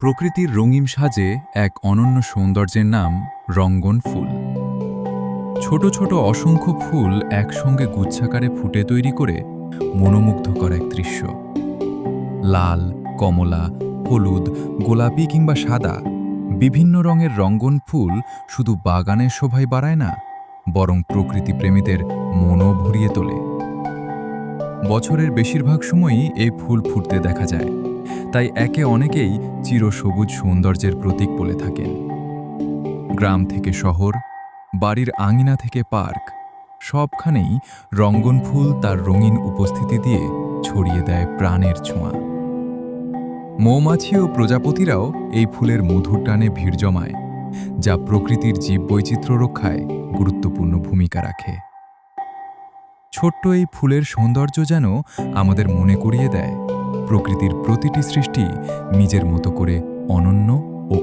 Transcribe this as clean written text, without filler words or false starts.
প্রকৃতির রঙিন সাজে এক অনন্য সৌন্দর্যের নাম রঙ্গন ফুল। ছোট ছোট অসংখ্য ফুল একসঙ্গে গুচ্ছাকারে ফুটে তৈরি করে মনোমুগ্ধকর এক দৃশ্য। লাল, কমলা, হলুদ, গোলাপি কিংবা সাদা বিভিন্ন রঙের রঙ্গন ফুল শুধু বাগানের শোভাই বাড়ায় না, বরং প্রকৃতি প্রেমীদের মনও ভরিয়ে তোলে। বছরের বেশিরভাগ সময়ই এই ফুল ফুটতে দেখা যায়, তাই একে অনেকেই চিরসবুজ সৌন্দর্যের প্রতীক বলে থাকেন। গ্রাম থেকে শহর, বাড়ির আঙিনা থেকে পার্ক, সবখানেই রঙ্গন ফুল তার রঙিন উপস্থিতি দিয়ে ছড়িয়ে দেয় প্রাণের ছোঁয়া। মৌমাছি ও প্রজাপতিরাও এই ফুলের মধুর টানে ভিড় জমায়, যা প্রকৃতির জীববৈচিত্র্য রক্ষায় গুরুত্বপূর্ণ ভূমিকা রাখে। ছোট্ট এই ফুলের সৌন্দর্য যেন আমাদের মনে করিয়ে দেয় প্রকৃতির প্রতিটি সৃষ্টি নিজের মতো করে অনন্য ও